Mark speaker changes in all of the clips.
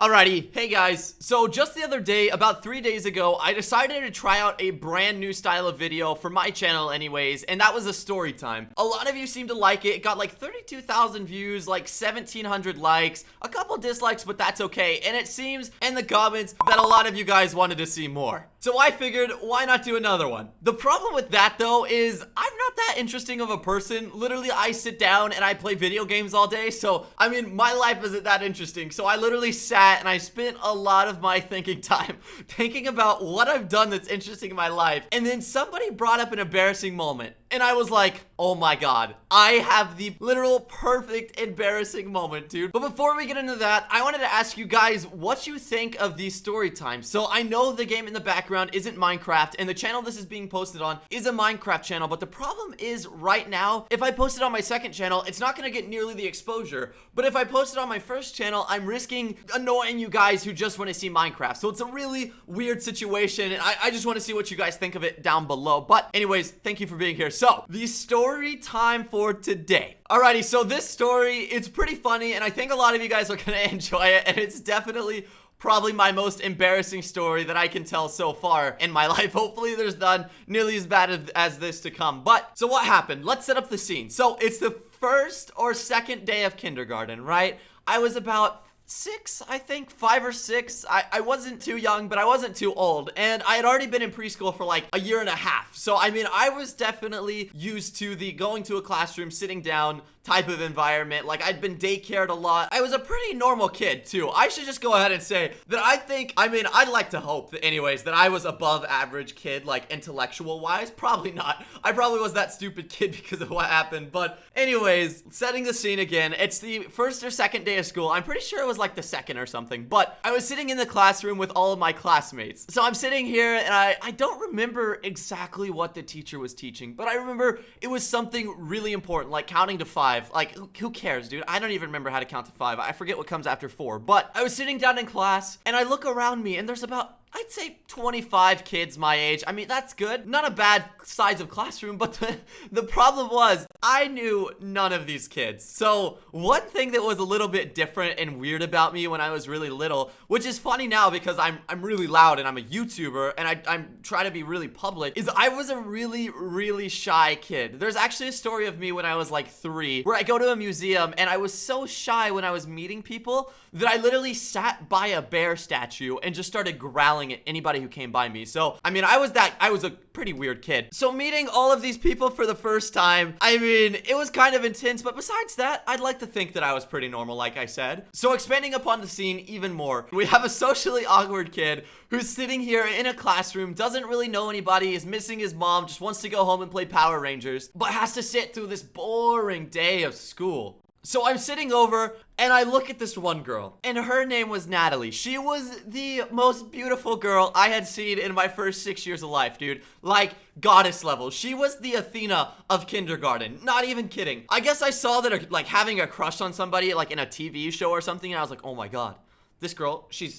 Speaker 1: Alrighty, hey guys, so just the other day, about 3 days ago, I decided to try out a brand new style of video for my channel anyways, and that was a story time. A lot of you seem to like it. It got like 32,000 views, like 1,700 likes, a couple dislikes, but that's okay, and it seems in the comments that a lot of you guys wanted to see more. So I figured, why not do another one? The problem with that though is, I'm not that interesting of a person. Literally, I sit down and I play video games all day, so, I mean, my life isn't that interesting, so I literally sat and I spent a lot of my thinking time thinking about what I've done that's interesting in my life, and then somebody brought up an embarrassing moment, and I was like, oh my god, I have the literal perfect embarrassing moment, dude. But before we get into that, I wanted to ask you guys what you think of these story times. So I know the game in the background isn't Minecraft, and the channel this is being posted on is a Minecraft channel, but the problem is right now, if I post it on my second channel, it's not gonna get nearly the exposure, but if I post it on my first channel, I'm risking annoying you guys who just want to see Minecraft. So it's a really weird situation, and I just want to see what you guys think of it down below. But anyways, thank you for being here. So the story time for today. Alrighty, so this story, it's pretty funny, and I think a lot of you guys are gonna enjoy it, and it's definitely probably my most embarrassing story that I can tell so far in my life. Hopefully there's none nearly as bad as this to come. But so what happened? Let's set up the scene. So it's the first or second day of kindergarten, right? I was about 6, I think, 5 or 6. I wasn't too young, but I wasn't too old, and I had already been in preschool for like a year and a half. So I mean, I was definitely used to the going to a classroom, sitting down type of environment. Like, I'd been daycared a lot. I was a pretty normal kid too. I should just go ahead and say that I'd like to hope that anyways that I was above average kid, like intellectual wise. Probably not. I probably was that stupid kid because of what happened. But anyways, setting the scene again, it's the first or second day of school. I'm pretty sure it was like the second or something, but I was sitting in the classroom with all of my classmates. So I'm sitting here and I don't remember exactly what the teacher was teaching, but I remember it was something really important, like counting to 5. Like, who cares, dude? I don't even remember how to count to 5. I forget what comes after 4. But I was sitting down in class, and I look around me, and there's about, I'd say 25 kids my age. I mean, that's good. Not a bad size of classroom, but the problem was I knew none of these kids. So one thing that was a little bit different and weird about me when I was really little, which is funny now because I'm really loud and I'm a YouTuber and I'm trying to be really public, is I was a really shy kid. There's actually a story of me when I was like 3 where I go to a museum and I was so shy when I was meeting people that I literally sat by a bear statue and just started growling at anybody who came by me. So, I mean, I was a pretty weird kid. So meeting all of these people for the first time, I mean, it was kind of intense, but besides that, I'd like to think that I was pretty normal, like I said. So expanding upon the scene even more, we have a socially awkward kid who's sitting here in a classroom, doesn't really know anybody, is missing his mom, just wants to go home and play Power Rangers, but has to sit through this boring day of school. So I'm sitting over and I look at this one girl, and her name was Natalie. She was the most beautiful girl I had seen in my first 6 years of life, dude. Like, goddess level. She was the Athena of kindergarten. Not even kidding. I guess I saw that, like, having a crush on somebody, like, in a TV show or something, and I was like, oh my god. This girl, she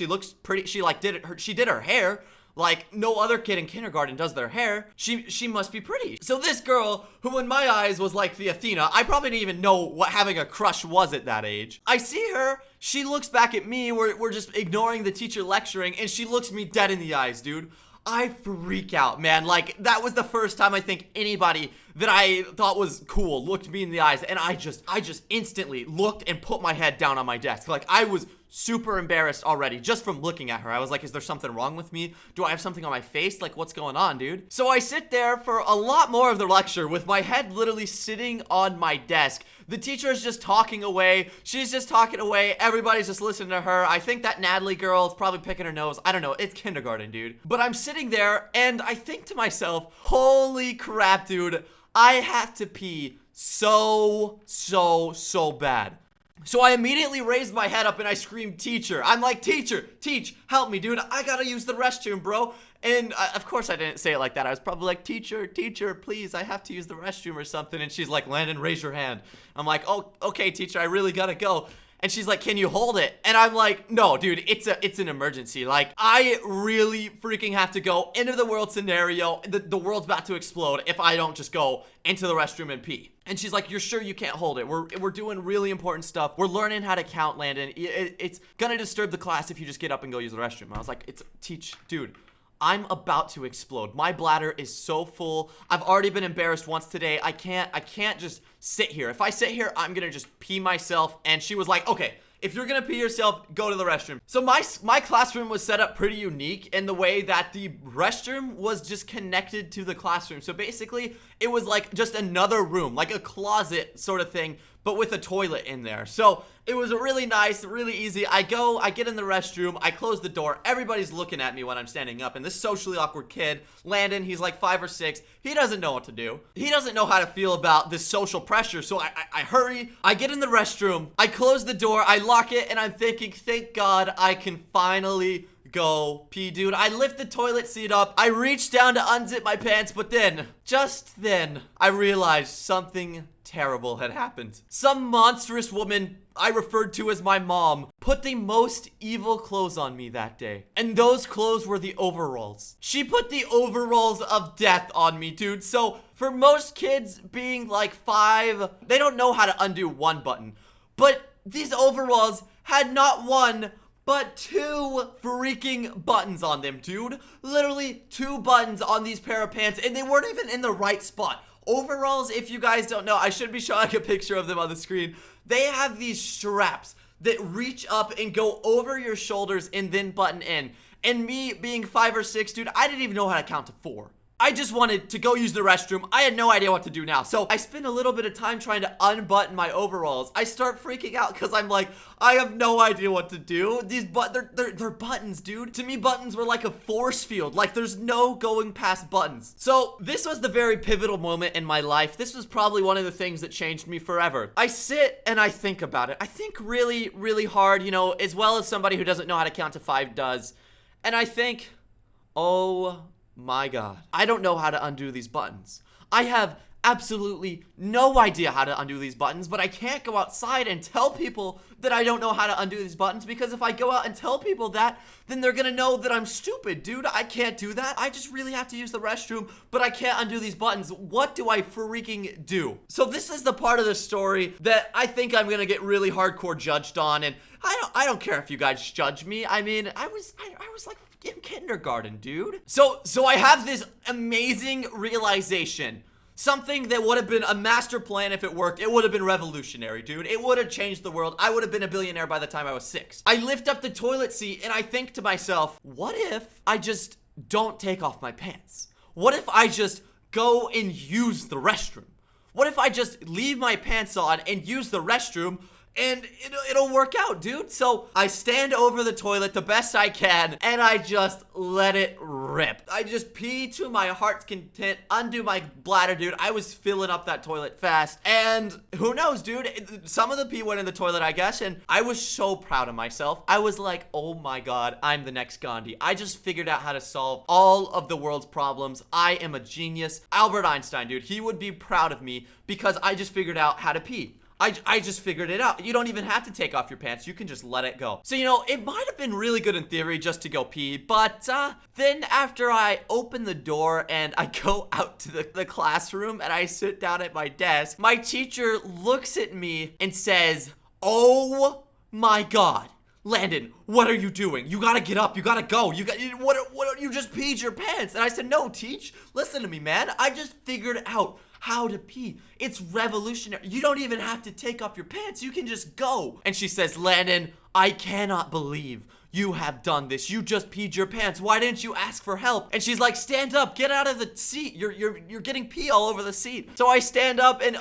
Speaker 1: looks pretty. She, like, she did her hair like no other kid in kindergarten does their hair. She must be pretty. So this girl, who in my eyes was like the Athena, I probably didn't even know what having a crush was at that age. I see her, she looks back at me, we're just ignoring the teacher lecturing, and she looks me dead in the eyes, dude. I freak out, man. Like, that was the first time I think anybody that I thought was cool looked me in the eyes, and I just instantly looked and put my head down on my desk. Like, I was super embarrassed already just from looking at her. I was like, is there something wrong with me? Do I have something on my face? Like, what's going on, dude? So I sit there for a lot more of the lecture with my head literally sitting on my desk. The teacher is just talking away. She's just talking away. Everybody's just listening to her. I think that Natalie girl is probably picking her nose. I don't know. It's kindergarten, dude. But I'm sitting there and I think to myself, holy crap, dude. I have to pee so bad. So I immediately raised my head up and I screamed, teacher. I'm like, teacher, help me, dude. I gotta use the restroom, bro. And of course I didn't say it like that. I was probably like, teacher, please, I have to use the restroom or something. And she's like, Landon, raise your hand. I'm like, oh, okay, teacher, I really gotta go. And she's like, can you hold it? And I'm like, no, dude, it's an emergency. Like, I really freaking have to go into the world scenario. The world's about to explode if I don't just go into the restroom and pee. And she's like, you're sure you can't hold it? We're doing really important stuff. We're learning how to count, Landon. It's gonna disturb the class if you just get up and go use the restroom. I was like, dude, I'm about to explode. My bladder is so full. I've already been embarrassed once today. I can't just sit here. If I sit here, I'm gonna just pee myself. And she was like, okay, if you're gonna pee yourself, go to the restroom. So my classroom was set up pretty unique in the way that the restroom was just connected to the classroom. So basically, it was like just another room, like a closet sort of thing, but with a toilet in there. So it was really nice, really easy. I get in the restroom, I close the door. Everybody's looking at me when I'm standing up. And this socially awkward kid, Landon, he's like 5 or 6. He doesn't know what to do. He doesn't know how to feel about this social pressure. So I hurry, I get in the restroom, I close the door, I lock it, and I'm thinking, thank God I can finally go pee, dude. I lift the toilet seat up, I reach down to unzip my pants, but then, just then, I realized something terrible had happened. Some monstrous woman I referred to as my mom put the most evil clothes on me that day. And those clothes were the overalls. She put the overalls of death on me, dude. So for most kids being like 5, they don't know how to undo one button. But these overalls had not one, but 2 freaking buttons on them, dude. Literally 2 buttons on these pair of pants, and they weren't even in the right spot. Overalls, if you guys don't know, I should be showing a picture of them on the screen. They have these straps that reach up and go over your shoulders and then button in. And me being 5 or 6, dude, I didn't even know how to count to 4. I just wanted to go use the restroom. I had no idea what to do now. So I spend a little bit of time trying to unbutton my overalls. I start freaking out because I'm like, I have no idea what to do. These they're buttons, dude. To me, buttons were like a force field. Like there's no going past buttons. So this was the very pivotal moment in my life. This was probably one of the things that changed me forever. I sit and I think about it. I think really, really hard, you know, as well as somebody who doesn't know how to count to 5 does. And I think, oh my God, I don't know how to undo these buttons. I have absolutely no idea how to undo these buttons, but I can't go outside and tell people that I don't know how to undo these buttons, because if I go out and tell people that, then they're gonna know that I'm stupid, dude. I can't do that. I just really have to use the restroom, but I can't undo these buttons. What do I freaking do? So this is the part of the story that I think I'm gonna get really hardcore judged on, and I don't care if you guys judge me. I mean, I was like in kindergarten, dude. So I have this amazing realization. Something that would have been a master plan if it worked. It would have been revolutionary, dude. It would have changed the world. I would have been a billionaire by the time I was 6. I lift up the toilet seat and I think to myself, what if I just don't take off my pants? What if I just go and use the restroom? What if I just leave my pants on and use the restroom? And it'll work out, dude. So I stand over the toilet the best I can, and I just let it rip. I just pee to my heart's content, undo my bladder, dude. I was filling up that toilet fast, and who knows, dude? Some of the pee went in the toilet, I guess, and I was so proud of myself. I was like, oh my God, I'm the next Gandhi. I just figured out how to solve all of the world's problems. I am a genius. Albert Einstein, dude, he would be proud of me because I just figured out how to pee. I just figured it out. You don't even have to take off your pants. You can just let it go. So, you know, it might have been really good in theory just to go pee, but then after I open the door and I go out to the classroom and I sit down at my desk, my teacher looks at me and says, oh my God, Landon, what are you doing? You gotta get up. You gotta go. You just peed your pants. And I said, no, teach. Listen to me, man. I just figured out how to pee. It's revolutionary. You don't even have to take off your pants. You can just go. And she says, Landon, I cannot believe you have done this. You just peed your pants. Why didn't you ask for help? And she's like, stand up, get out of the seat. You're getting pee all over the seat. So I stand up and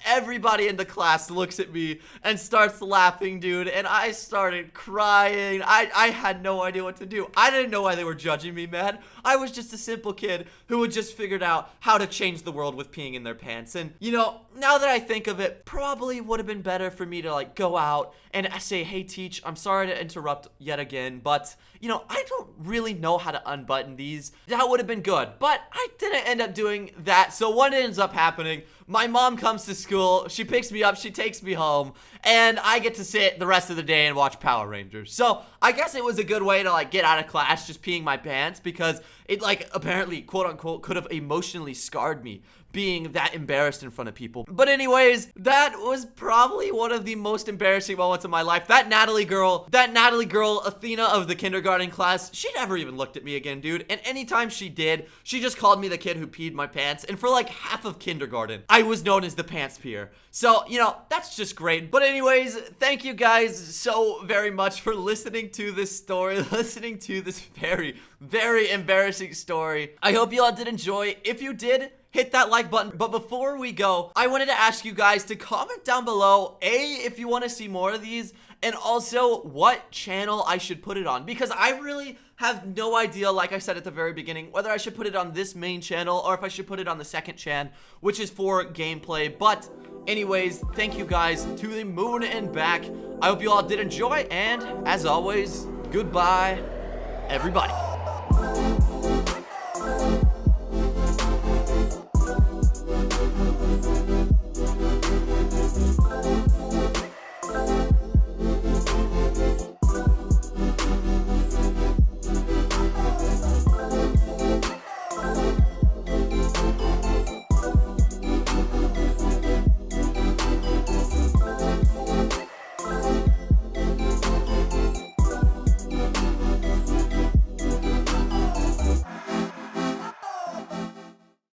Speaker 1: everybody in the class looks at me and starts laughing, dude. And I started crying. I had no idea what to do. I didn't know why they were judging me, man. I was just a simple kid who had just figured out how to change the world with peeing in their pants. And, you know, now that I think of it, probably would have been better for me to, like, go out and say, hey, teach, I'm sorry to interrupt yet again, but, you know, I don't really know how to unbutton these. That would have been good, but I didn't end up doing that. So what ends up happening, my mom comes to school, she picks me up, she takes me home, and I get to sit the rest of the day and watch Power Rangers. So I guess it was a good way to, like, get out of class just peeing my pants, because it, like, apparently, quote unquote, could have emotionally scarred me being that embarrassed in front of people. But anyways, that was probably one of the most embarrassing moments of my life. That Natalie girl, Athena of the kindergarten class, she never even looked at me again, dude. And anytime she did, she just called me the kid who peed my pants. And for like half of kindergarten, I was known as the pants peer. So, you know, that's just great. But anyways, thank you guys so very much for listening to this story, listening to this very, very embarrassing story. I hope you all did enjoy. If you did, hit that like button. But before we go, I wanted to ask you guys to comment down below, if you want to see more of these, and also what channel I should put it on, because I really have no idea, like I said at the very beginning, whether I should put it on this main channel or if I should put it on the second channel, which is for gameplay. But anyways, thank you guys to the moon and back. I hope you all did enjoy, and as always, goodbye, everybody.